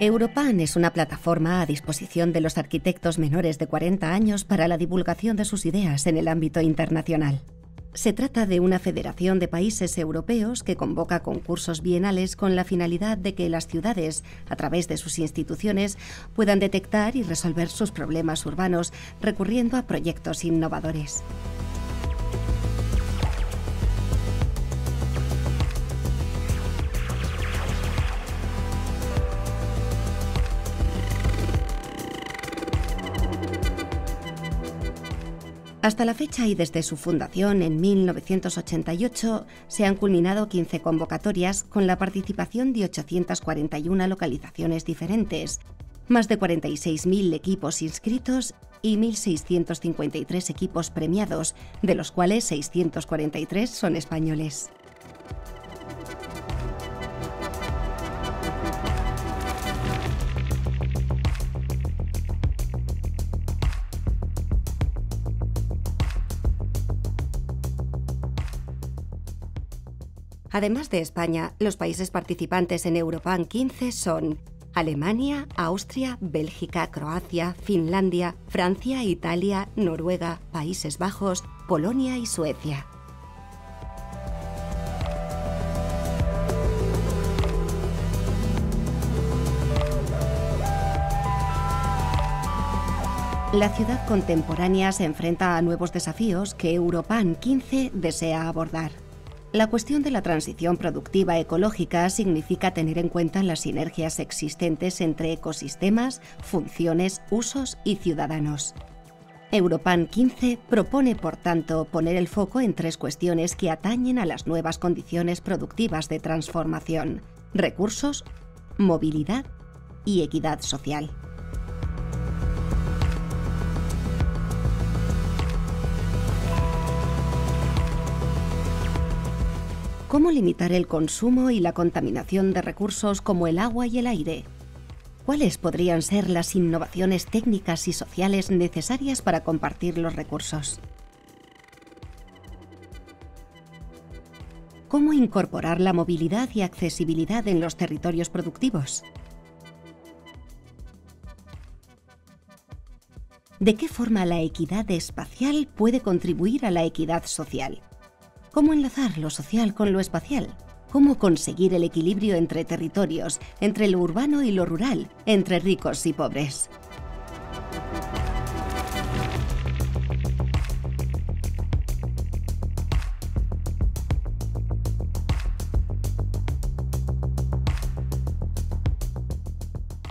Europan es una plataforma a disposición de los arquitectos menores de 40 años para la divulgación de sus ideas en el ámbito internacional. Se trata de una federación de países europeos que convoca concursos bienales con la finalidad de que las ciudades, a través de sus instituciones, puedan detectar y resolver sus problemas urbanos recurriendo a proyectos innovadores. Hasta la fecha y desde su fundación en 1988 se han culminado 15 convocatorias con la participación de 841 localizaciones diferentes, más de 46.000 equipos inscritos y 1.653 equipos premiados, de los cuales 643 son españoles. Además de España, los países participantes en Europan 15 son Alemania, Austria, Bélgica, Croacia, Finlandia, Francia, Italia, Noruega, Países Bajos, Polonia y Suecia. La ciudad contemporánea se enfrenta a nuevos desafíos que Europan 15 desea abordar. La cuestión de la transición productiva ecológica significa tener en cuenta las sinergias existentes entre ecosistemas, funciones, usos y ciudadanos. Europan 15 propone, por tanto, poner el foco en 3 cuestiones que atañen a las nuevas condiciones productivas de transformación: recursos, movilidad y equidad social. ¿Cómo limitar el consumo y la contaminación de recursos como el agua y el aire? ¿Cuáles podrían ser las innovaciones técnicas y sociales necesarias para compartir los recursos? ¿Cómo incorporar la movilidad y accesibilidad en los territorios productivos? ¿De qué forma la equidad espacial puede contribuir a la equidad social? ¿Cómo enlazar lo social con lo espacial? ¿Cómo conseguir el equilibrio entre territorios, entre lo urbano y lo rural, entre ricos y pobres?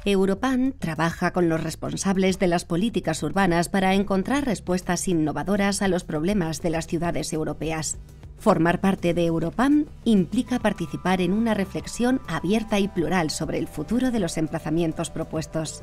Europan trabaja con los responsables de las políticas urbanas para encontrar respuestas innovadoras a los problemas de las ciudades europeas. Formar parte de Europan implica participar en una reflexión abierta y plural sobre el futuro de los emplazamientos propuestos.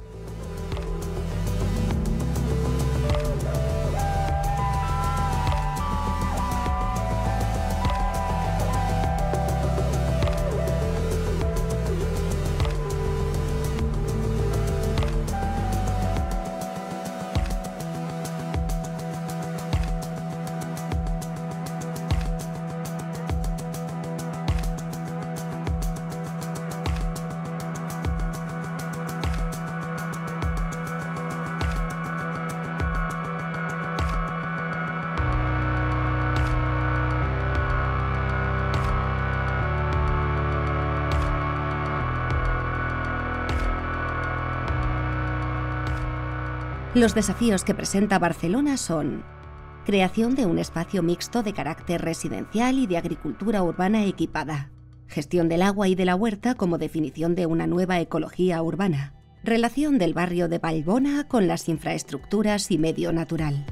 Los desafíos que presenta Barcelona son: creación de un espacio mixto de carácter residencial y de agricultura urbana equipada, gestión del agua y de la huerta como definición de una nueva ecología urbana, relación del barrio de Vallbona con las infraestructuras y medio natural.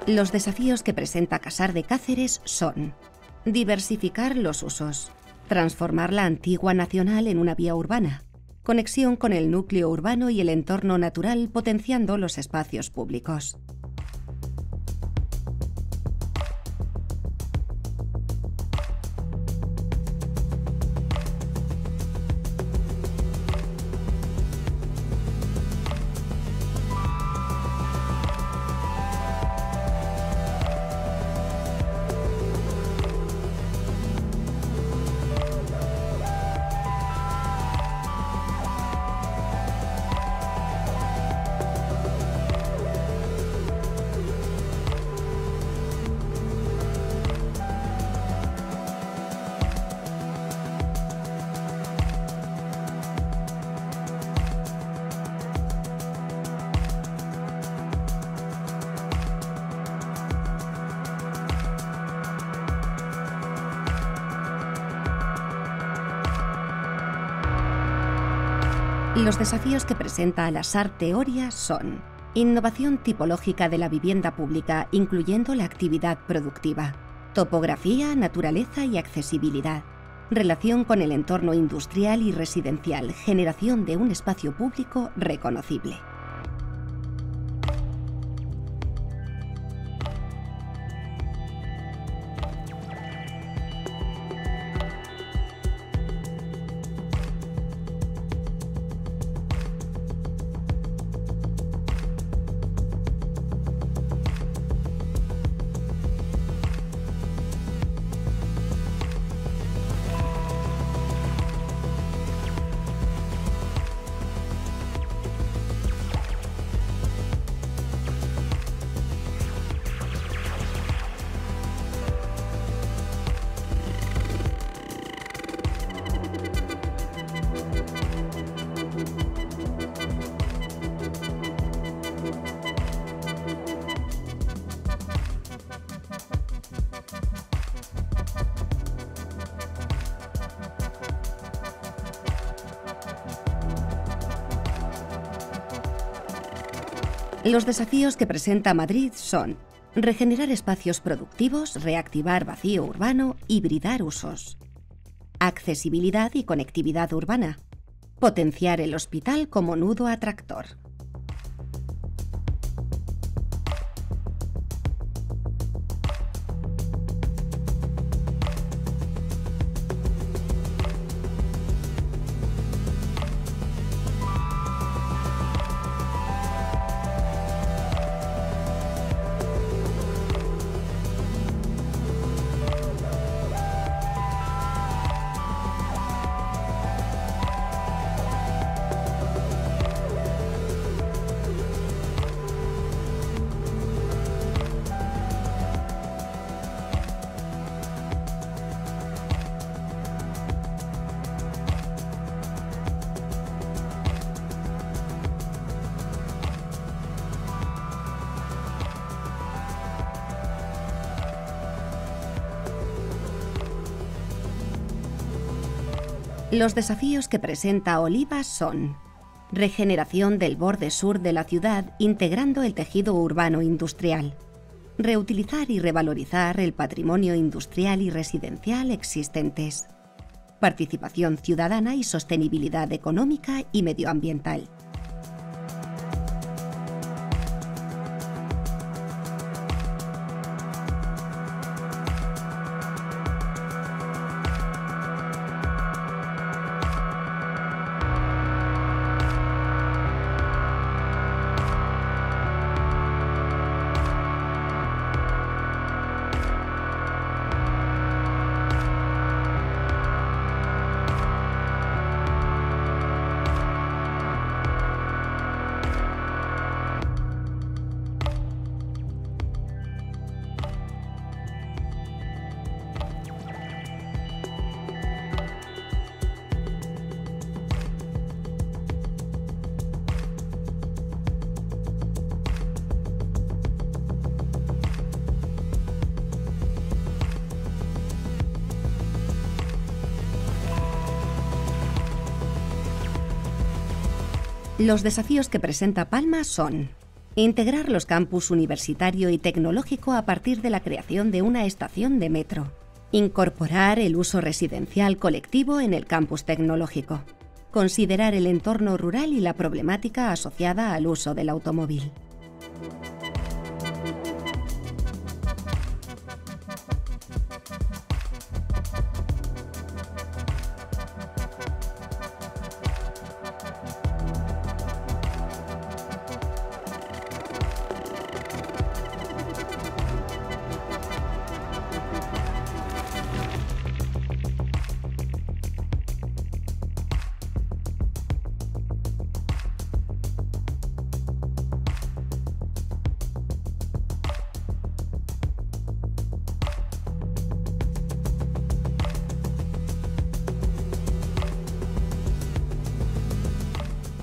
Los desafíos que presenta Casar de Cáceres son: diversificar los usos, transformar la antigua nacional en una vía urbana, conexión con el núcleo urbano y el entorno natural potenciando los espacios públicos. Los desafíos que presenta Al-Azhar Teoria son: innovación tipológica de la vivienda pública, incluyendo la actividad productiva, topografía, naturaleza y accesibilidad, relación con el entorno industrial y residencial, generación de un espacio público reconocible. Los desafíos que presenta Madrid son: regenerar espacios productivos, reactivar vacío urbano, hibridar usos. Accesibilidad y conectividad urbana. Potenciar el hospital como nudo atractor. Los desafíos que presenta Oliva son: regeneración del borde sur de la ciudad integrando el tejido urbano industrial, reutilizar y revalorizar el patrimonio industrial y residencial existentes, participación ciudadana y sostenibilidad económica y medioambiental. Los desafíos que presenta Palma son: Integrar los campus universitario y tecnológico a partir de la creación de una estación de metro. Incorporar el uso residencial colectivo en el campus tecnológico. Considerar el entorno rural y la problemática asociada al uso del automóvil.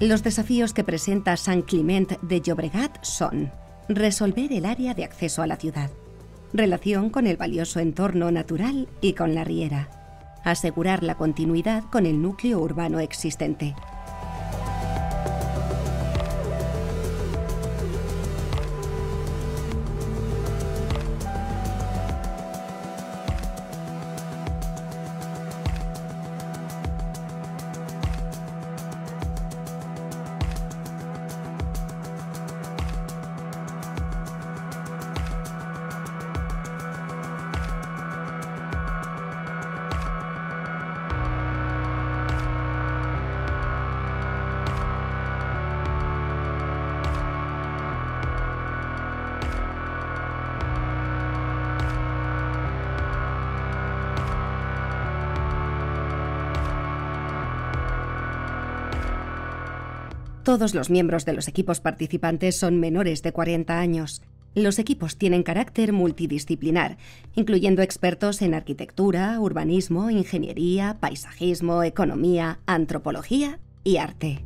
Los desafíos que presenta Sant Climent de Llobregat son: resolver el área de acceso a la ciudad, relación con el valioso entorno natural y con la riera, asegurar la continuidad con el núcleo urbano existente. Todos los miembros de los equipos participantes son menores de 40 años. Los equipos tienen carácter multidisciplinar, incluyendo expertos en arquitectura, urbanismo, ingeniería, paisajismo, economía, antropología y arte.